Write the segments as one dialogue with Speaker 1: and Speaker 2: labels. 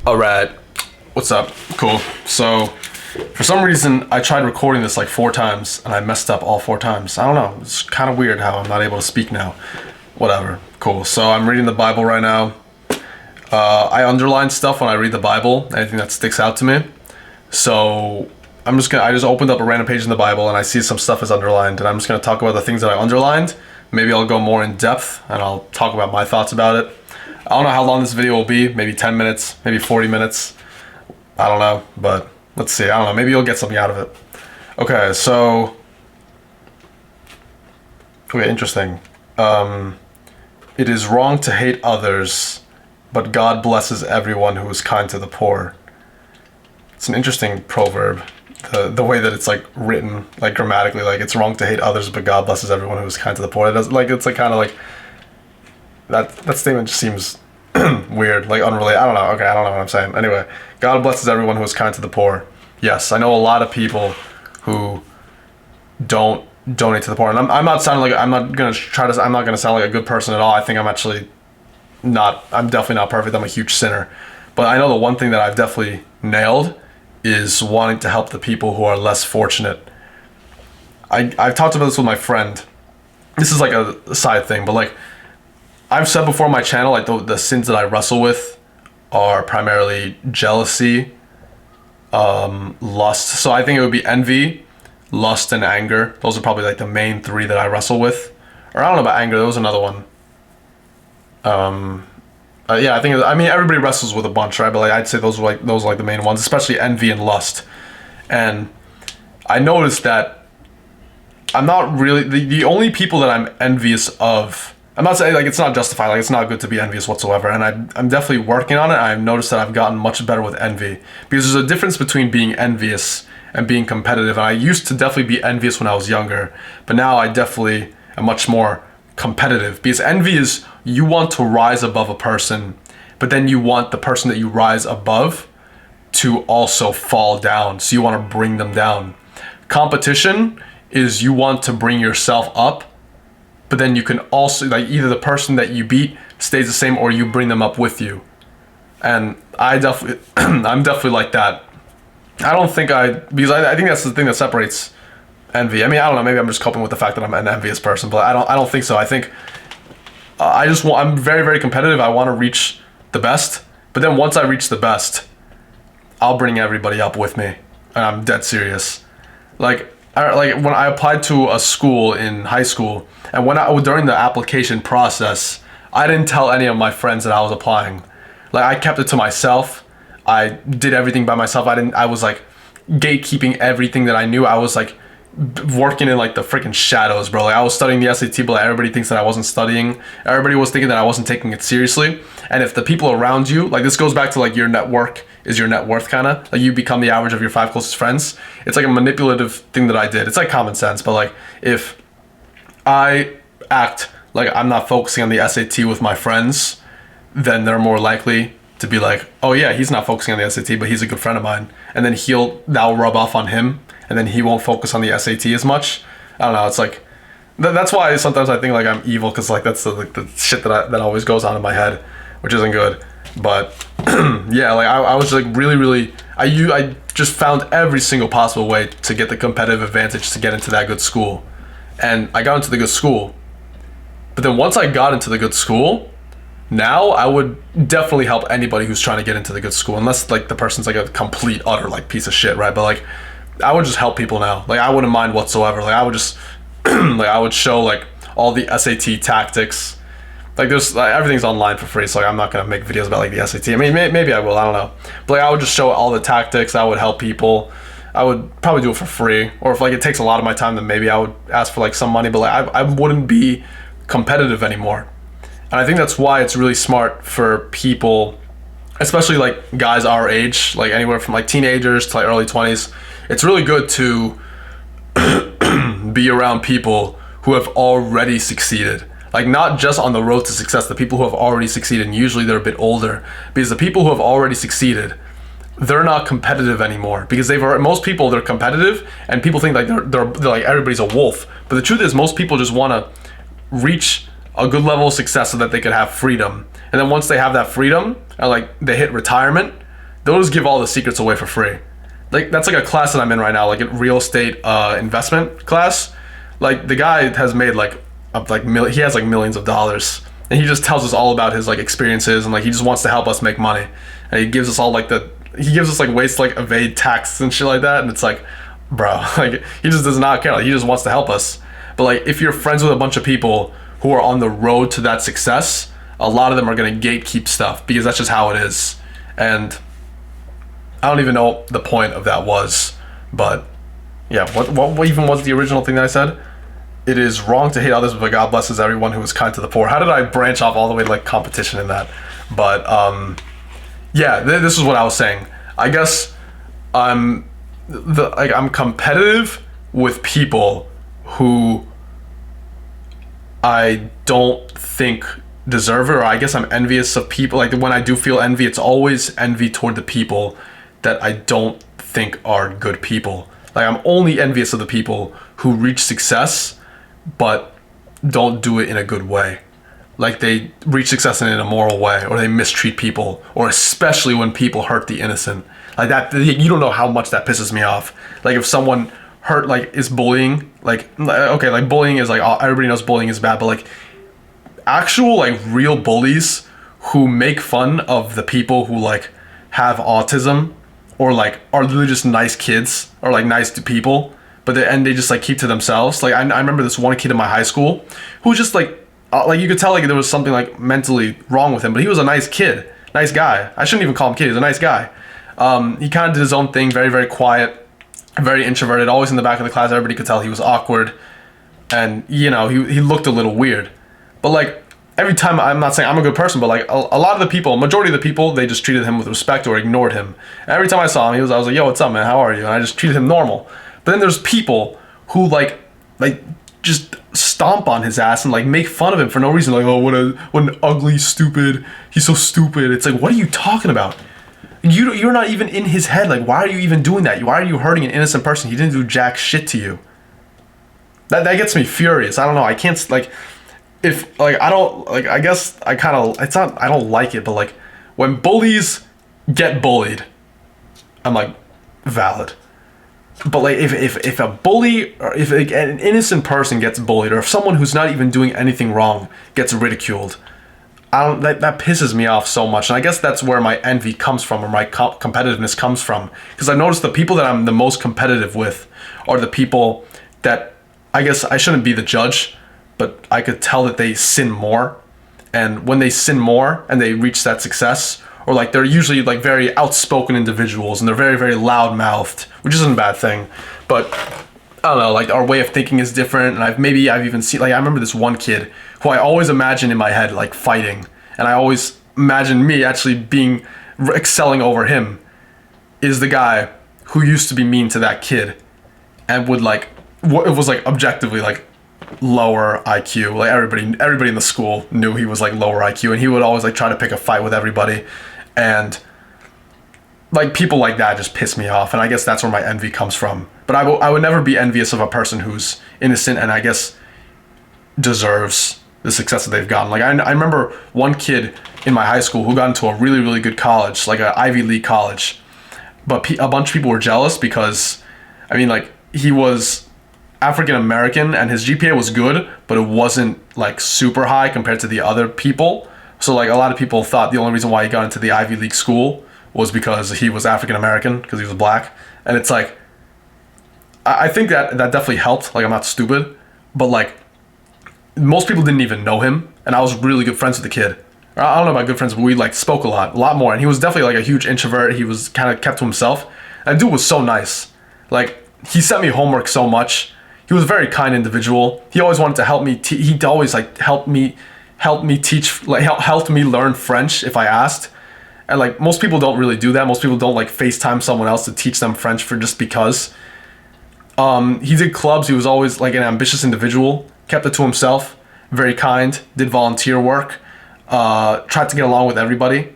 Speaker 1: All right, what's up? Cool. So, for some reason, I tried recording this like 4 times and I messed up all 4 times. I don't know. It's kind of weird how I'm not able to speak now. Whatever. Cool. So I'm reading the Bible right now. I underline stuff when I read the Bible, anything that sticks out to me. So I just opened up a random page in the Bible and I see some stuff is underlined, and I'm just gonna talk about the things that I underlined. Maybe I'll go more in depth and I'll talk about my thoughts about it. I don't know how long this video will be, maybe 10 minutes, maybe 40 minutes. I don't know, but let's see. I don't know, maybe you'll get something out of it. Okay, so, okay, interesting. It is wrong to hate others, but God blesses everyone who is kind to the poor. It's an interesting proverb. The way that it's like written, like grammatically, like it's wrong to hate others, but God blesses everyone who is kind to the poor. It does, like, it's like kind of like that statement just seems weird, like unrelated. I don't know. Okay, I don't know what I'm saying. Anyway, God blesses everyone who is kind to the poor. Yes, I know a lot of people who don't donate to the poor, and I'm not sounding like I'm not gonna sound like a good person at all. I think I'm actually not. I'm definitely not perfect. I'm a huge sinner, but I know the one thing that I've definitely nailed is wanting to help the people who are less fortunate. I've talked about this with my friend. This is like a side thing, but like I've said before on my channel, like the sins that I wrestle with are primarily jealousy, lust. So I think it would be envy, lust, and anger. Those are probably like the main three that I wrestle with. Or I don't know about anger. There was another one. Yeah, I mean everybody wrestles with a bunch, right? But like I'd say those are like the main ones, especially envy and lust. And I noticed that I'm not really the only people that I'm envious of. I'm not saying like it's not justified, like it's not good to be envious whatsoever, and I'm definitely working on it. I've noticed that I've gotten much better with envy, because there's a difference between being envious and being competitive. And I used to definitely be envious when I was younger, but now I definitely am much more competitive, because envy is you want to rise above a person, but then you want the person that you rise above to also fall down, so you want to bring them down. Competition is you want to bring yourself up, but then you can also, like, either the person that you beat stays the same or you bring them up with you. And I'm definitely like that. I don't think because I think that's the thing that separates envy. I mean, I don't know, maybe I'm just coping with the fact that I'm an envious person, but I don't think so. I think I'm very, very competitive. I want to reach the best, but then once I reach the best, I'll bring everybody up with me, and I'm dead serious. Like when I applied to a school in high school, and during the application process, I didn't tell any of my friends that I was applying. Like I kept it to myself. I did everything by myself. I was like gatekeeping everything that I knew. I was like working in like the freaking shadows, bro. Like I was studying the SAT, but like, everybody thinks that I wasn't studying. Everybody was thinking that I wasn't taking it seriously. And if the people around you, like this goes back to like your network is your net worth, kind of like you become the average of your 5 closest friends. It's like a manipulative thing that I did. It's like common sense, but like if I act like I'm not focusing on the SAT with my friends, then they're more likely to be like, oh yeah, he's not focusing on the SAT, but he's a good friend of mine. And then that'll rub off on him, and then he won't focus on the SAT as much. I don't know. It's like that's why sometimes I think like I'm evil, because like that's the shit that always goes on in my head, which isn't good. But yeah, like I was like really I just found every single possible way to get the competitive advantage to get into that good school, and I got into the good school. But then once I got into the good school, now I would definitely help anybody who's trying to get into the good school, unless like the person's like a complete utter like piece of shit, right? But like I would just help people now. Like I wouldn't mind whatsoever. Like I would just like I would show like all the SAT tactics. Like there's like, everything's online for free, so like I'm not gonna make videos about like the SAT. I mean maybe I will, I don't know. But like I would just show all the tactics. I would help people. I would probably do it for free, or if like it takes a lot of my time, then maybe I would ask for like some money. But like I wouldn't be competitive anymore. And I think that's why it's really smart for people, especially like guys our age, like anywhere from like teenagers to like early 20s. It's really good to be around people who have already succeeded. Like not just on the road to success, the people who have already succeeded, and usually they're a bit older, because the people who have already succeeded, they're not competitive anymore, because most people, they're competitive, and people think like they're like everybody's a wolf. But the truth is, most people just want to reach a good level of success so that they could have freedom. And then once they have that freedom, and like they hit retirement, they'll just give all the secrets away for free. Like that's like a class that I'm in right now, like a real estate investment class. Like the guy has made like he has like millions of dollars, and he just tells us all about his like experiences, and like he just wants to help us make money, and he gives us all like he gives us like ways to like evade tax and shit like that, and it's like, bro, like he just does not care. Like he just wants to help us. But like if you're friends with a bunch of people who are on the road to that success, a lot of them are gonna gatekeep stuff because that's just how it is. And I don't even know what the point of that was, but yeah, what even was the original thing that I said? It is wrong to hate others, but God blesses everyone who is kind to the poor. How did I branch off all the way to like competition in that? But yeah, this is what I was saying. I guess I'm competitive with people who I don't think deserve it, or I guess I'm envious of people. Like when I do feel envy, it's always envy toward the people that I don't think are good people. Like I'm only envious of the people who reach success but don't do it in a good way. Like they reach success in an immoral way, or they mistreat people, or especially when people hurt the innocent. Like that, you don't know how much that pisses me off. Like if someone hurt, like is bullying, like okay, like bullying is like everybody knows bullying is bad, but like actual like real bullies who make fun of the people who like have autism or like are literally just nice kids or like nice to people, but they just like keep to themselves. Like I remember this one kid in my high school who was just like you could tell like there was something like mentally wrong with him, but he was a nice kid, nice guy. I shouldn't even call him kid. He was a nice guy. He kind of did his own thing, very, very quiet, very introverted, always in the back of the class. Everybody could tell he was awkward, and you know he looked a little weird. But like every time, I'm not saying I'm a good person, but like a lot of the people, majority of the people, they just treated him with respect or ignored him. And every time I saw him, I was like, yo, what's up, man? How are you? And I just treated him normal. But then there's people who like just stomp on his ass and like make fun of him for no reason. Like, oh, what an ugly, stupid, he's so stupid. It's like, what are you talking about? You're not even in his head. Like, why are you even doing that? Why are you hurting an innocent person? He didn't do jack shit to you. That gets me furious. I don't know. I can't like, if like I don't like. I guess I kind of. It's not. I don't like it, but like when bullies get bullied, I'm like, valid. But like if a bully, or if like, an innocent person gets bullied, or if someone who's not even doing anything wrong gets ridiculed, that pisses me off so much. And I guess that's where my envy comes from, or my competitiveness comes from, because I noticed the people that I'm the most competitive with are the people that, I guess I shouldn't be the judge, but I could tell that they sin more. And when they sin more and they reach that success, or like they're usually like very outspoken individuals and they're very, very loud-mouthed, which isn't a bad thing, but I don't know, like our way of thinking is different. And I've even seen, like I remember this one kid who I always imagine in my head like fighting, and I always imagine me actually excelling over him, is the guy who used to be mean to that kid and would like, it was like objectively like lower IQ. Like everybody in the school knew he was like lower IQ, and he would always like try to pick a fight with everybody. And like people like that just piss me off, and I guess that's where my envy comes from. But I would never be envious of a person who's innocent and I guess deserves the success that they've gotten. Like I remember one kid in my high school who got into a really, really good college, like an Ivy League college, but a bunch of people were jealous because, I mean, like he was African American and his GPA was good, but it wasn't like super high compared to the other people. So like a lot of people thought the only reason why he got into the Ivy League school was because he was African American, because he was black. And it's like, I think that definitely helped. Like I'm not stupid, but like most people didn't even know him, and I was really good friends with the kid. I don't know about good friends, but we like spoke a lot more. And he was definitely like a huge introvert. He was kind of kept to himself. And the dude was so nice. Like he sent me homework so much. He was a very kind individual. He always wanted to help me. He'd always like help me teach, like helped me learn French if I asked. And like most people don't really do that. Most people don't like FaceTime someone else to teach them French for just because. He did clubs. He was always like an ambitious individual. Kept it to himself. Very kind. Did volunteer work. Tried to get along with everybody.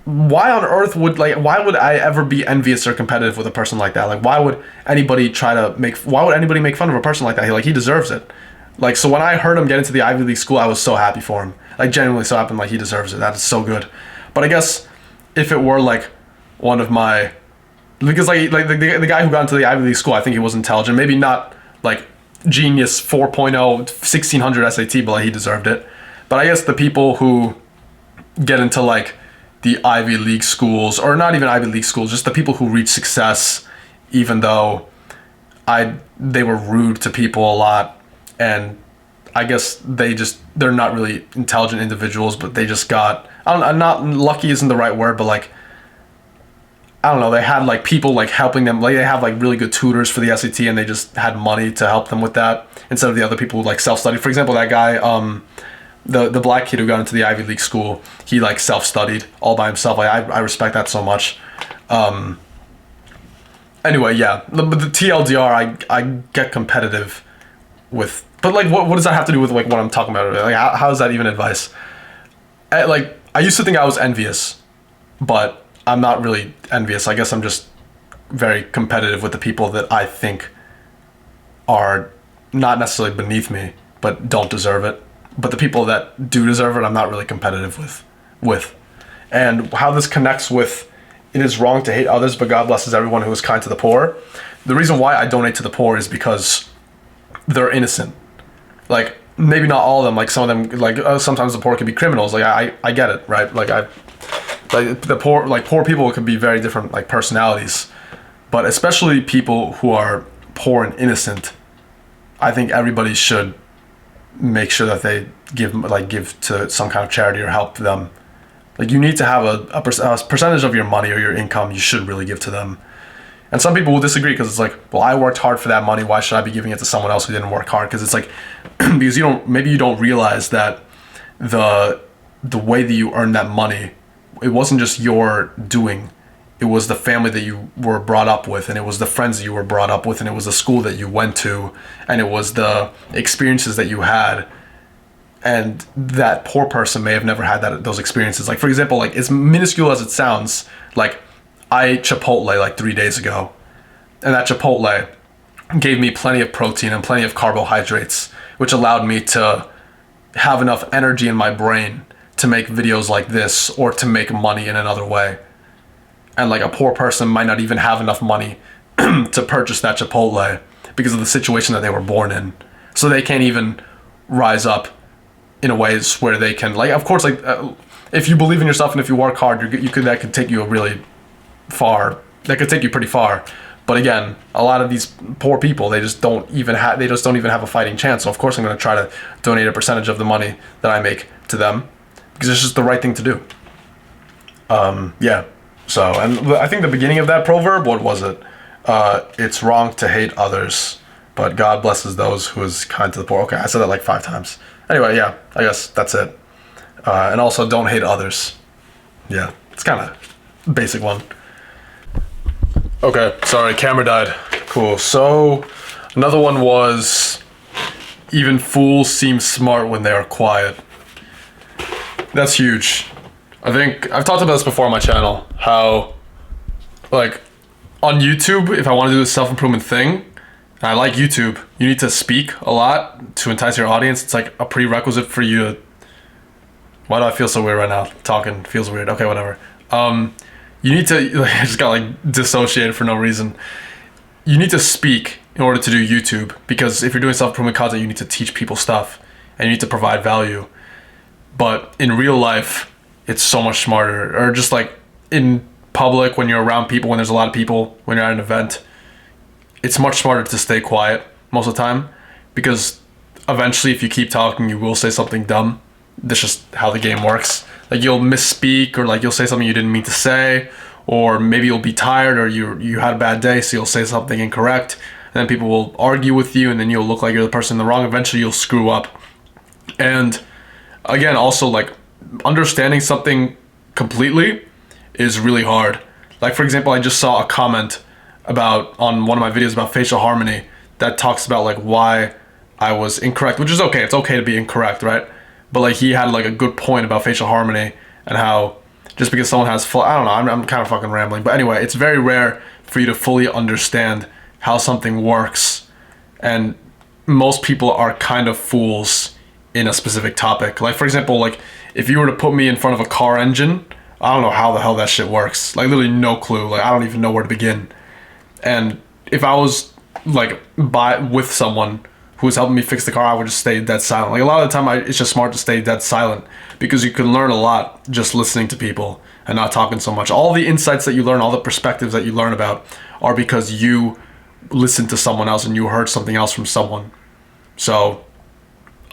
Speaker 1: Why on earth would I ever be envious or competitive with a person like that? Like why would anybody make fun of a person like that? He deserves it. Like, so when I heard him get into the Ivy League school, I was so happy for him. Like genuinely so happy, like he deserves it. That is so good. But I guess if it were like one of my, because like the guy who got into the Ivy League school, I think he was intelligent. Maybe not like genius 4.0 1600 SAT, but like he deserved it. But I guess the people who get into like the Ivy League schools, or not even Ivy League schools, just the people who reach success, even though they were rude to people a lot, and I guess they're not really intelligent individuals, but they just got, I'm not, lucky isn't the right word, but like, I don't know, they had like people like helping them, like they have like really good tutors for the SAT, and they just had money to help them with that instead of the other people who like self-studied. For example, that guy, the black kid who got into the Ivy League school, he like self-studied all by himself. Like I respect that so much. Anyway, yeah, but the TLDR, I get competitive with, but like what does that have to do with like what I'm talking about? Like how is that even advice? Like I used to think I was envious, but I'm not really envious. I guess I'm just very competitive with the people that I think are not necessarily beneath me, but don't deserve it. But the people that do deserve it, I'm not really competitive with. And how this connects with, it is wrong to hate others, but God blesses everyone who is kind to the poor. The reason why I donate to the poor is because they're innocent. Like, maybe not all of them, like some of them, like sometimes the poor can be criminals. Like I get it, right? Like the poor, like poor people can be very different like personalities, but especially people who are poor and innocent, I think everybody should make sure that they give to some kind of charity or help them. Like you need to have a percentage of your money or your income you should really give to them. And some people will disagree because it's like, well, I worked hard for that money. Why should I be giving it to someone else who didn't work hard? Because it's like, because maybe you don't realize that the way that you earn that money, it wasn't just your doing. It was the family that you were brought up with, and it was the friends that you were brought up with, and it was the school that you went to, and it was the experiences that you had. And that poor person may have never had those experiences. Like, for example, like as minuscule as it sounds, like I ate Chipotle like 3 days ago, and that Chipotle gave me plenty of protein and plenty of carbohydrates, which allowed me to have enough energy in my brain to make videos like this or to make money in another way. And like a poor person might not even have enough money to purchase that Chipotle because of the situation that they were born in. So they can't even rise up in a ways where they can, like, of course, like if you believe in yourself and if you work hard, that could take you really far. That could take you pretty far. But again, a lot of these poor people, they just don't even have a fighting chance. So of course I'm going to try to donate a percentage of the money that I make to them because it's just the right thing to do. Yeah. So, and I think the beginning of that proverb, what was it? It's wrong to hate others, but God blesses those who is kind to the poor. Okay, I said that like 5 times. Anyway, yeah, I guess that's it. And also, don't hate others. Yeah, it's kind of basic one. Okay, sorry, camera died. Cool. So, another one was, even fools seem smart when they are quiet. That's huge. I think I've talked about this before on my channel, how, like, on YouTube, if I want to do the self-improvement thing, and I like YouTube, you need to speak a lot to entice your audience. It's like a prerequisite for you to... Why do I feel so weird right now? Talking feels weird. Okay, whatever. You need to... Like, I just got, like, dissociated for no reason. You need to speak in order to do YouTube, because if you're doing self-improvement content, you need to teach people stuff, and you need to provide value. But in real life, it's so much smarter. Or just, like, in public, when you're around people, when there's a lot of people, when you're at an event, it's much smarter to stay quiet most of the time, because eventually if you keep talking, you will say something dumb. That's just how the game works. Like you'll misspeak, or like you'll say something you didn't mean to say, or maybe you'll be tired, or you had a bad day, so you'll say something incorrect, and then people will argue with you, and then you'll look like you're the person in the wrong. Eventually you'll screw up. And again, also, like, understanding something completely is really hard. Like, for example, I just saw a comment on one of my videos about facial harmony that talks about like why I was incorrect, which is okay. It's okay to be incorrect, right? But like he had like a good point about facial harmony and how just because someone has I don't know, I'm kind of fucking rambling. But anyway, it's very rare for you to fully understand how something works. And most people are kind of fools in a specific topic. Like, for example, like if you were to put me in front of a car engine, I don't know how the hell that shit works. Like literally no clue. Like I don't even know where to begin. And if I was like with someone who was helping me fix the car, I would just stay dead silent. Like a lot of the time, it's just smart to stay dead silent because you can learn a lot just listening to people and not talking so much. All the insights that you learn, all the perspectives that you learn about are because you listened to someone else and you heard something else from someone. So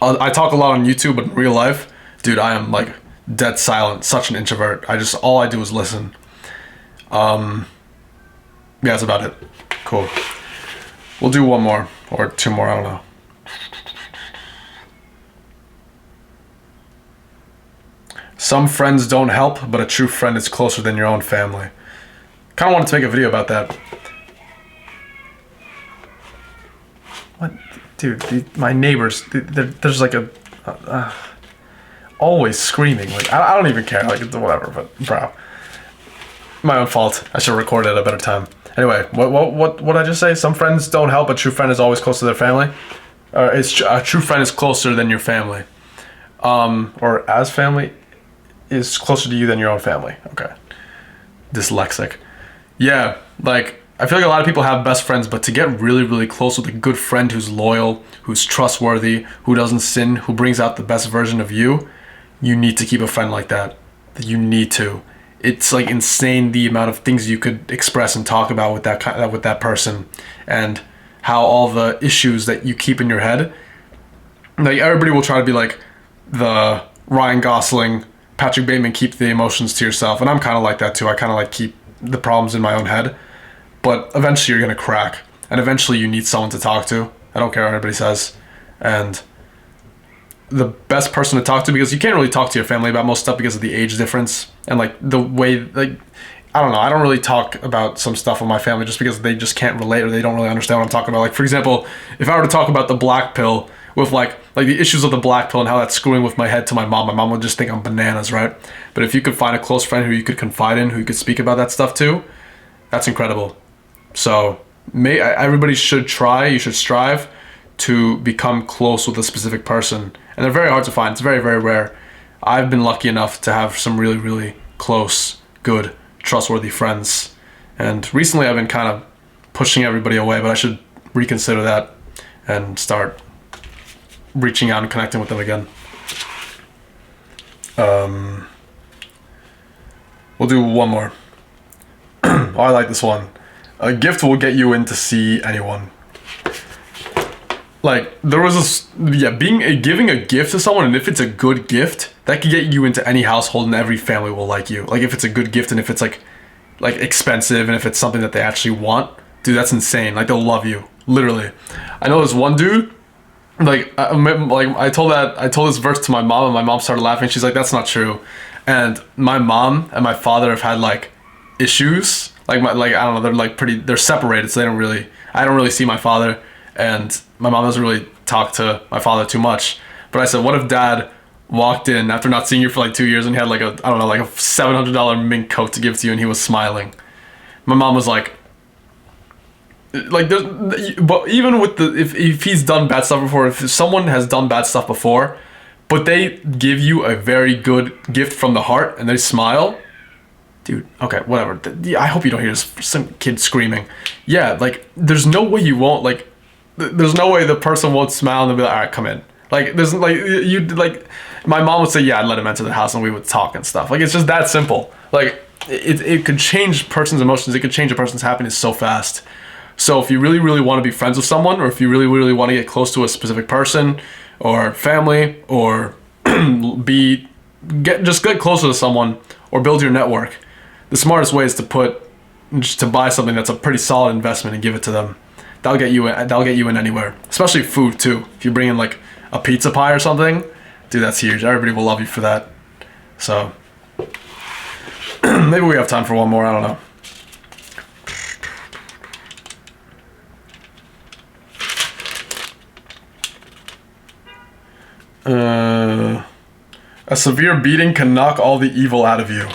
Speaker 1: I talk a lot on YouTube, but in real life, dude, I am like dead silent, such an introvert. All I do is listen. Yeah, that's about it. Cool. We'll do one more or two more, I don't know. Some friends don't help, but a true friend is closer than your own family. Kind of wanted to make a video about that. What? Dude, my neighbors, there's like always screaming. Like, I don't even care. Like, whatever, but bro. My own fault. I should have recorded at a better time. Anyway, what did I just say? Some friends don't help, a true friend is always close to their family. A true friend is closer than your family. Or as family is closer to you than your own family. Okay. Dyslexic. Yeah, like, I feel like a lot of people have best friends, but to get really, really close with a good friend who's loyal, who's trustworthy, who doesn't sin, who brings out the best version of you, you need to keep a friend like that. You need to. It's like insane the amount of things you could express and talk about with that person, and how all the issues that you keep in your head. Like everybody will try to be like the Ryan Gosling, Patrick Bateman, keep the emotions to yourself, and I'm kind of like that too. I kind of like keep the problems in my own head, but eventually you're gonna crack, and eventually you need someone to talk to. I don't care what anybody says, and the best person to talk to, because you can't really talk to your family about most stuff because of the age difference and like the way, like, I don't know, I don't really talk about some stuff with my family just because they just can't relate or they don't really understand what I'm talking about. Like, for example, if I were to talk about the black pill with like the issues of the black pill and how that's screwing with my head to my mom would just think I'm bananas, right? But if you could find a close friend who you could confide in, who you could speak about that stuff to, that's incredible. So everybody should try, you should strive to become close with a specific person. And they're very hard to find. It's very, very rare. I've been lucky enough to have some really, really close, good, trustworthy friends. And recently I've been kind of pushing everybody away, but I should reconsider that and start reaching out and connecting with them again. We'll do one more. Oh, I like this one. A gift will get you in to see anyone. Like, there was this, giving a gift to someone, and if it's a good gift, that could get you into any household and every family will like you. Like, if it's a good gift and if it's like expensive and if it's something that they actually want, dude, that's insane. Like, they'll love you, literally. I know this one dude, I told this verse to my mom, and my mom started laughing. She's like, that's not true. And my mom and my father have had like issues. I don't know, they're separated, so I don't really see my father. And my mom doesn't really talk to my father too much. But I said, what if dad walked in after not seeing you for like 2 years and he had like a $700 mink coat to give to you and he was smiling? My mom was like but even with if he's done bad stuff before, if someone has done bad stuff before, but they give you a very good gift from the heart and they smile, dude, okay, whatever. I hope you don't hear some kid screaming. Yeah, like, there's no way you won't, like, there's no way the person won't smile and they'll be like, all right, come in. Like, there's my mom would say, yeah, I'd let him enter the house and we would talk and stuff. Like, it's just that simple. Like, it could change a person's emotions. It could change a person's happiness so fast. So if you really, really want to be friends with someone, or if you really, really want to get close to a specific person or family, or just get closer to someone or build your network, the smartest way is to buy something that's a pretty solid investment and give it to them. That'll get you in anywhere, especially food too. If you bring in like a pizza pie or something, dude, that's huge. Everybody will love you for that. So maybe we have time for one more. I don't know. A severe beating can knock all the evil out of you.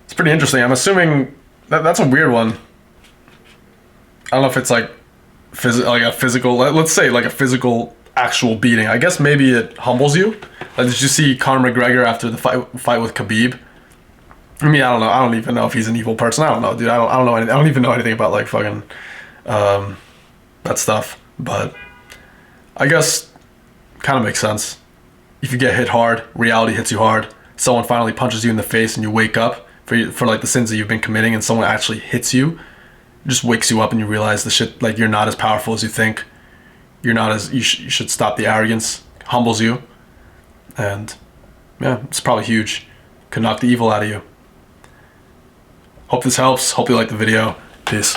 Speaker 1: It's pretty interesting. I'm assuming that's a weird one. I don't know if it's like a physical, let's say like a physical actual beating. I guess maybe it humbles you. Like, did you see Conor McGregor after the fight with Khabib? I mean, I don't know. I don't even know if he's an evil person. I don't know, dude. I don't know anything. I don't even know anything about like fucking that stuff. But I guess kind of makes sense. If you get hit hard, reality hits you hard. Someone finally punches you in the face, and you wake up for like the sins that you've been committing, and someone actually hits you. It just wakes you up, and you realize the shit, like, you're not as powerful as you think. You're not as you should stop the arrogance. Humbles you, and yeah, it's probably huge. Could knock the evil out of you. Hope this helps. Hope you like the video. Peace.